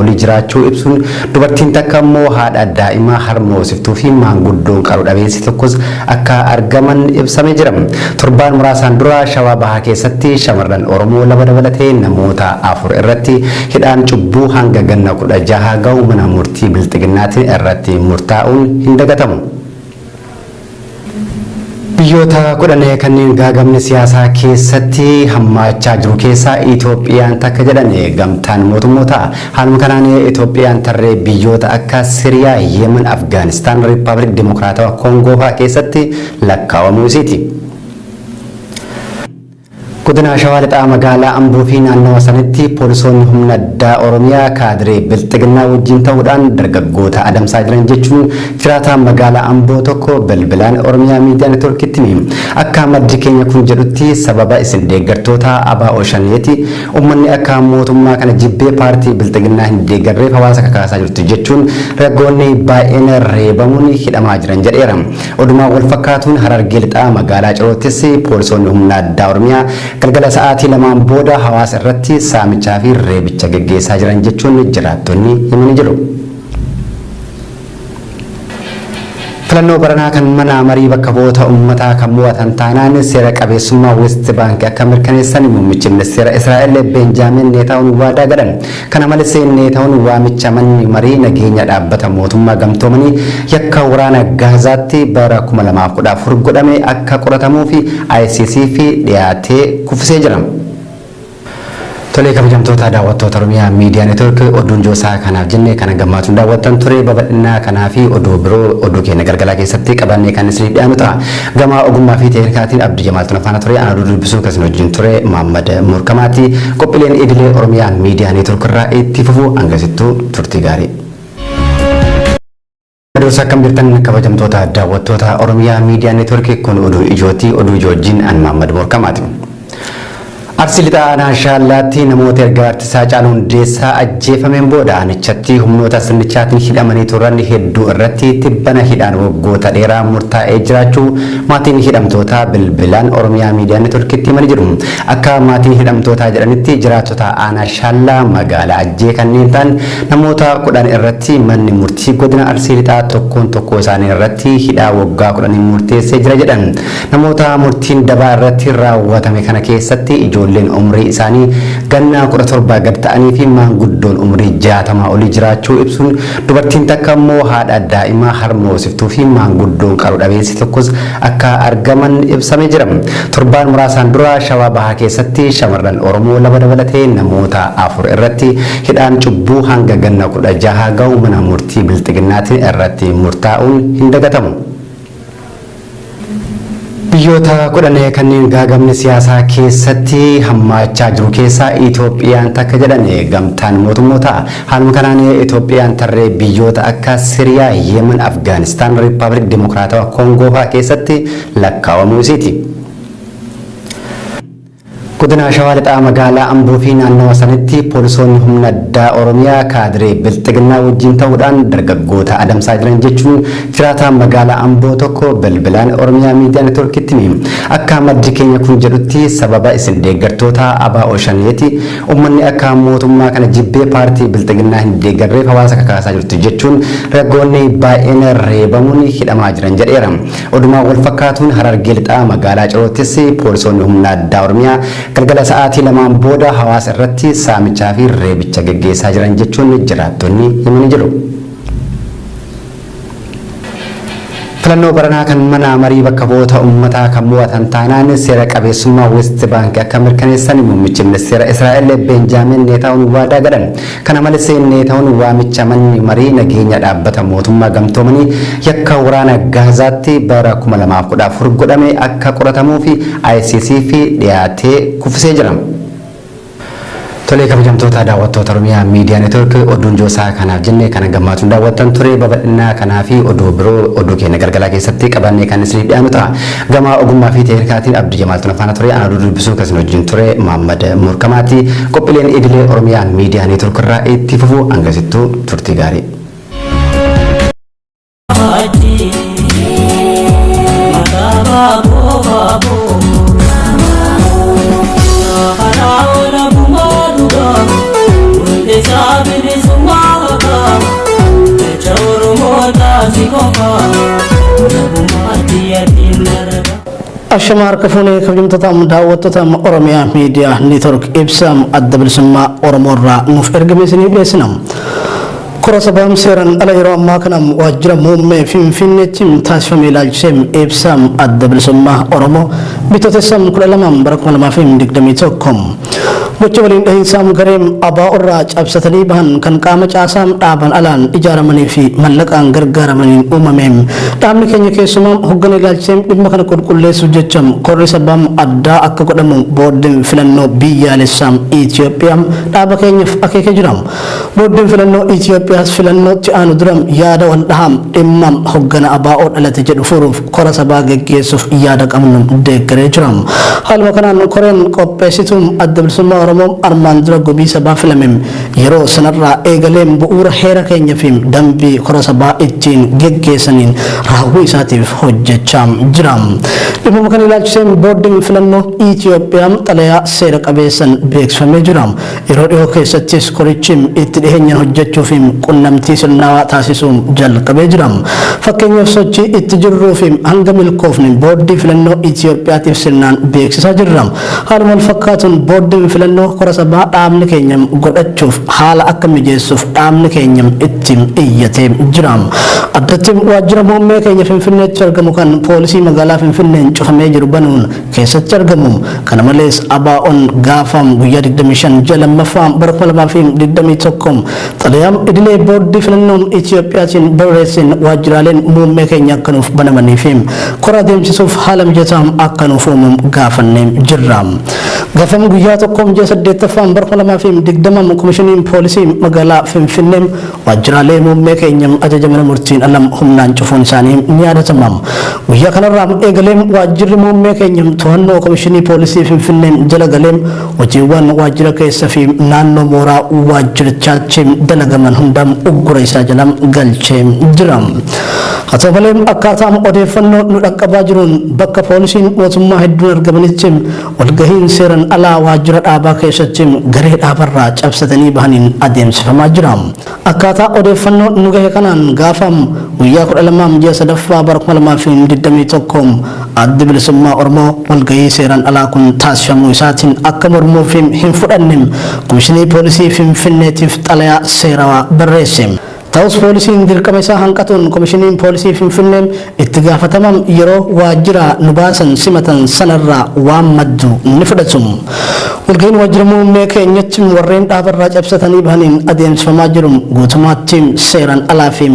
olii jiraachuu ibsuun dubartiin takka immoo haadha daa'imaa harmoosiftuu fi maanguddoon qaruu dhabeessi tokkos akka argaman ibsamee jira. Torbaan muraasaan dura Shawaa Bahaa keessatti shamarran Oromoo lama dabalatee namoota 4 irratti hidhaan cubbuu hanga ganna 16 ga'u mana murtii bilxiginnaatiin irratti murtaa'uun hin dagatamu. Biyyoota kudhanii kanneen gaagamni siyaasaa keessatti hammaachaa jiru keessaa Itoophiyaan takka jedhame gamtaan mootummoota. Haaluma kanaan Itoophiyaan tarree biyyoota akka Siriyaa, Yemen, Afgaanistaan, Riippaabilik Dimokiraatawaa Koongoo fa'aa keessatti lakkaa'amuu isiiti. Godina Shawaa Lixaa magaalaa Amboo fi naannawa sanitti poolisoonni humna addaa Oromiyaa kaadiree bilxiginnaa wajjin ta'uudhaan dargaggoota adamsaa jiran jechuun jiraataa magaalaa Amboo tokko bilbilaan Oromiyaa Miidiyaa Neetwoorkiitti hime. Akka maddi keenya kun jedhutti sababa isin deeggartoota ABO shaneeti uummanni akka mootummaa kana jibbee paartii bilxiginnaa hin deeggarreef hawaasa kakaasaa jirtu jechuun raggoonni baay'een reebamuun hidhamaa jiran jedheera. Odumaa wal fakkaatuun Harargee Lixaa magaalaa Ciroottis poolisoonni humna addaa Oromiyaa galgala sa'aatii lamaan booda hawaasa irratti saamichaa fi reebicha geggeessaa jiran jechuun jiraattonni himanii jiru. Filannoo baranaa kan mana marii bakka bu'oota uummataa kan mo'atan taanaan seera qabeessummaa West Bank akka mirkaneessan muummichi ministeera Israa'el Benjaamin Neetaawun waadaa galan. Kana malees Neetaawun waamicha manni marii nageenya dhaabbata mootummaa gamtoomanii yakka waraana Gaazaatti bara 2014 godhame akka qoratamuu fi ICC fi dhiyaatee kuffisee jira. Tolee kabajamtoota daawwattoota Oromiyaa Miidiyaa Neetwoork oduun joosaa kanaaf jennee kana gammachuun daawwattan ture babal'inaa kanaa fi oduu biroo oduu keenya galgalaa keessatti qabannee kan isiniif dhiyaannu ta'a. Gama ogummaa fi teeknikaatiin Abdii Jamaal Tunafaana ture ana oduu dubbisuu kan isin wajjin ture Muhammad Murkamaati. Qophiileen idilee Oromiyaa Miidiyaa Neetwoork irraa itti fufu hangasittuu turtii gaarii. Dursa akkam jirtan kabajamtoota daawwattoota Oromiyaa Miidiyaa Neetwoork kun oduu ijootii oduu ijoojjiin an Muhammad Murkamaati. Arsii Lixaa Naashaallaatti namoota erga artisaa Haacaaluu Hundeessaa ajjeefameen booda aanichatti humnoota sirnichaatiin hidhamanii turan hedduu irratti tibbana hidhaan waggoota dheeraa murtaa'ee jiraachuu maatiin hidhamtootaa bilbilaan Oromiyaa Miidiyaa Neetwoorkitti himanii jiru. Akka maatiin hidhamtootaa jedhanitti jiraattota Naashaallaa magaalaa Ajjee kanneen ta'an namoota 10 irratti manni murtii godina Arsii Lixaa tokko isaanii irratti hidhaa waggaa 10 murteessee jira jedhan. Namoota murtiin dabaa irratti raawwatame kana keessatti ijoolleen umrii isaanii ganna 17 gad ta'anii fi maanguddoon umrii 60 olii jiraachuu ibsuun dubartiin takka immoo haadha daa'imaa harmoosiftuu fi maanguddoon qaruu dhabeessi tokkos akka argaman ibsamee jira. Torbaan muraasaan dura Shawaa Bahaa keessatti shamarran Oromoo lama dabalatee namoota 4 irratti hidhaan cubbuu hanga ganna 16 ga'u mana murtii bilxiginnaatiin irratti murtaa'uun hin dagatamu. Biyyoota kudhanii kanneen gaagamni siyaasaa keessatti hammaachaa jiru keessaa Itoophiyaan takka jedhame gamtaan mootummoota. Haaluma kanaan Itoophiyaan tarree biyyoota akka Siriyaa, Yemen, Afgaanistaan, Riippaabilik Dimokiraatawaa Koongoo fa'aa keessatti lakkaa'amuu isiiti. Godina Shawaa Lixaa magaalaa Amboo fi naannawa sanitti poolisoonni humna addaa Oromiyaa kaadiree bilxiginnaa wajjin ta'uudhaan dargaggoota adamsaa jiran jechuun jiraataa magaalaa Amboo tokko bilbilaan Oromiyaa Miidiyaa Neetwoorkiitti hime. Akka maddi keenya kun jedhutti sababa isin deeggartoota ABO shaneeti uummanni akka mootummaa kana jibbee paartii bilxiginnaa hin deeggarreef hawaasa kakaasaa jirtu jechuun raggoonni baay'een reebamuun hidhamaa jiran jedheera. Odumaa wal fakkaatuun Harargee Lixaa magaalaa Ciroottis poolisoonni humna addaa Oromiyaa galgala sa'aatii lamaan booda hawaasa irratti saamichaa fi reebicha geggeessaa jiran jechuun jiraattonni himanii jiru. Filannoo baranaa kan mana marii bakka bu'oota uummataa kan mo'atan taanaan seera qabeessummaa West Bank akka mirkaneessan muummichi ministeera Israa'el Benjaamin Neetaawun waadaa galan. Kana malees Neetaawun waamicha manni marii nageenya dhaabbata mootummaa gamtoomanii yakka waraana Gaazaatti bara 2014 godhame akka qoratamuu fi ICC fi dhiyaatee kuffisee jira. Tolee kabajamtoota daawwattoota Oromiyaa Miidiyaa Neetwoork oduun joosaa kanaaf jennee kana gammachuun daawwattan ture babal'inaa kanaa fi oduu biroo oduu keenya galgalaa keessatti qabannee kan isiniif dhiyaannu ta'a. Gama ogummaa fi teeknikaatiin Abdii Jamaal Tunafaana ture ana oduu dubbisuu kan isin wajjin ture Muhammad Murkamaati. Qophiileen idilee Oromiyaa Miidiyaa Neetwoork irraa itti fufu hangasittuu turtii gaarii. Sabili suma Ashamar kafune kabjumtatam daawwattotam Oromiyaa Miidiyaa Neetwork ibsam adda bilisummaa Oromoorraa nuuf ergameesanii dhiyeessinam. Kora sabam seeran ala yeroo ammaa kanam waajjira muummee Finfinneetti taasifamee ilaalchisee ibsam adda bilisummaa Oromoo bitootessa 12 bara 2021 gocha waliin dhahiinsaam gareem abaa irraa cabsatanii bahan kan qaama caasaam dhaaban alaan ijaaramanii fi mallaqaan gargaaramaniin uumameem dhaabni keenya keessumaa hoggana ilaalchisee dhimma kana qulqulleessuuf jecham korri sabam addaa akka godhamu boordiin filannoo biyyaalessaam Itoophiyaa dhaaba keenyaaf akeekee jiram. Boordiin filannoo Itoophiyaas filannootti aanu duram yaada wal dhaham dhimma hoggana abaa'oo dhalate jedhu furuuf kora sabaa geggeessuuf yaada qabnu deeggaree jiram. Haaluma kanaan koreen qopheessituun adda bilisummaa Oromoo armaan dura gobii sabaa filamem yeroo sanarraa eegaleen bu'uura heera keenyaa fi dambii kora sabaa ittiin geggeessaniin raawwii isaatiif hojjechaa jiram. Dhimma kana ilaalchisee boordiin filannoo Itoophiyaa xalayaa seera qabeessan beeksifamee jiram. Yeroo dhiyoo keessattis korichi itti dhiheenyaan hojjechuuf qunnamtii sirnaawaa taasisuun jalqabee jiram. Fakkeenyaaf sochii itti jirruu fi hanga milkoofni boordii filannoo Itoophiyaatiif sirnaan beeksisaa jirram. Haaluma wal fakkaatuun boordiin filannoo kora sabaa dhaabni keenya godhachuuf haala akka mijeessuuf dhaabni keenya ittiin iyyatee jiram. Addatti waajjira muummee keenya Finfinneetti argamu kan poolisii magaalaa Finfinneen cufamee jiru banuun keessatti argamu. Kana malees abaa'oon gaafam guyyaa 25 lammaffaa bara 2021 xalayaam idilee boordii filannoo Itoophiyaatiin barreessin waajjiraaleen muummee keenya akka nuuf banamanii fi kora deemsisuuf haala mijataa akka nuuf uumamu gaafannee jirra. Gaafam guyyaa tokkoom ji'a 8ffaan bara 2020 komishiniin poolisii magaalaa Finfinnee waajjiraalee muummee keenya ajaja mana murtiin alam humnaan cufuun isaanii ni yaadatama. Guyyaa kanarraa eegaleen waajjirri muummee keenya to'annoo komishinii poolisii Finfinnee jala galeen hojiiwwan waajjira keessa fi naannoo mooraa waajjirichaatti dalagaman hundaan uggura isaa jala galchee jira. Haa ta'u malee akkaataa odeeffannoo nu dhaqqabaa jiruun bakka poolisiin mootummaa hedduun argamanitti walgahiin seeran alaa waajjira dhaabaa keessatti garee dhaabarraa cabsatanii bahaniin adeemsifamaa jira. Akkaataa odeeffannoo nu gahe kanaan gaafam guyyaa 12 ji'a 3ffaa bara 2021 adda bilisummaa Oromoo walgahii seeran alaa kun taasifamuu isaatiin akka mormuuf hin fudhanne komishinii poolisii Finfinneetiif xalayaa seerawaa barreesse. Ta'us poolisiin dirqama isaa hanqatuun komishiniin poolisii Finfinnee itti gaafataman yeroo waajjira nu baasan simatan sanarraa waan maddu ni fudhatu. Walgahiin waajjira muummee keenyatti warreen dhaabarraa cabsatanii bahaniin adeemsifamaa jiru guutummaatti seeran alaa fi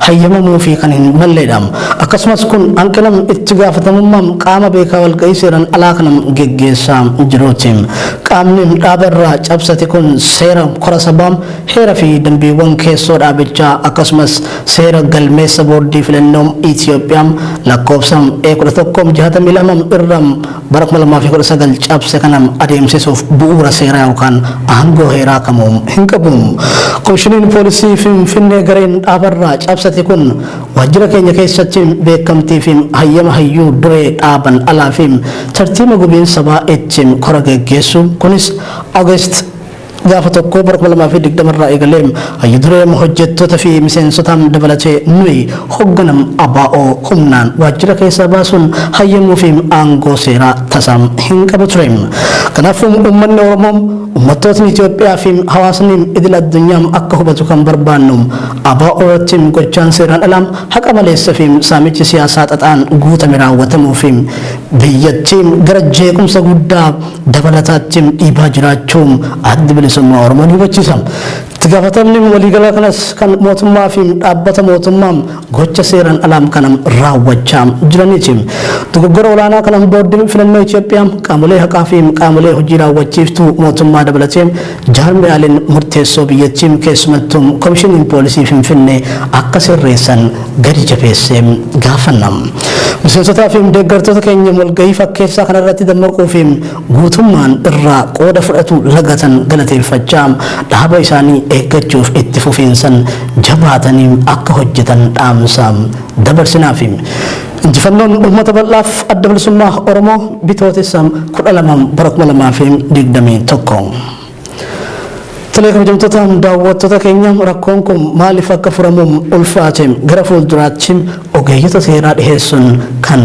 hayyamamuu fi kan hin malleedha. Akkasumas kun hanqina itti gaafatamummaa qaama beekaa walgahii seeran alaa kanam geggeessaa jiruuti. Qaamni dhaabarraa cabsate kun seera kora sabaa heera fi dambiiwwan keessoo dhaabichaa akkasumas seera galmeessa boordii filannoo Itoophiyaa lakkoofsa E1162 irraa bara 2019 cabse kanam adeemsisuuf bu'uura seeraa yookaan aangoo heeraa kamuu hin qabu. Komishiniin poolisii Finfinnee gareen dhaabarraa cabsate kun waajjira keenya keessatti beekamtii fi hayyama hayyuu duree dhaaban alaa fi tartiiba gubiin sabaa ittiin kora geggeessu kunis August gaafa tokko bara 2020 irraa eegalee hayyu duree hojjettoota fi miseensotaan dabalatee nuyi hogganam abaa'oo humnaan waajjira keessaa baasuun hayyamuu fi aangoo seeraa tasaam hin qabu ture. Kanaafuu uummanni Oromoo uummattootni Itoophiyaa fi hawaasni idil addunyaa akka hubatu kan barbaannu abaa'oo irratti gochaan seeraan alaa haqa maleessa fi saamichi siyaasaa xaxaan guutame raawwatamuu fi biyyattiin gara jeequmsa guddaa dabalataatti dhiibaa jiraachuu adda bilisummaa Oromoo ni hubachiisa. Itti gaafatamni waliigalaa kanas kan mootummaa fi dhaabbata mootummaa gocha seeraan alaa kanam raawwachaa jiraniiti. Dogoggora olaanaa kanam boordiin filannoo Itoophiyaa qaamolee haqaa fi qaamolee hojii raawwachiiftuu mootummaa dabalatee jaarmiyaaleen murteessoo biyyattii keessumattuu komishiniin poolisii Finfinnee akka sirreessan gadi jabeessee gaafanna. Miseensotaa fi deeggartoota keenya walgahii fakkeessaa kanarratti dammaquu fi guutummaan irraa qooda fudhatu lagatan galateeffachaa dhaaba isaanii eeggachuuf itti fufiinsan jabaatanii akka hojjetan dhaamsa dabarsinaaf. Injifannoon uummata bal'aaf adda bilisummaa Oromoo bitootessa 12 bara 2021. Tolee kabajamtoota daawwattoota keenyaam rakkoon kun maaliif akka furamuun ulfaateem gara fuulduraatti ogeeyyota seeraa dhiheessuun kan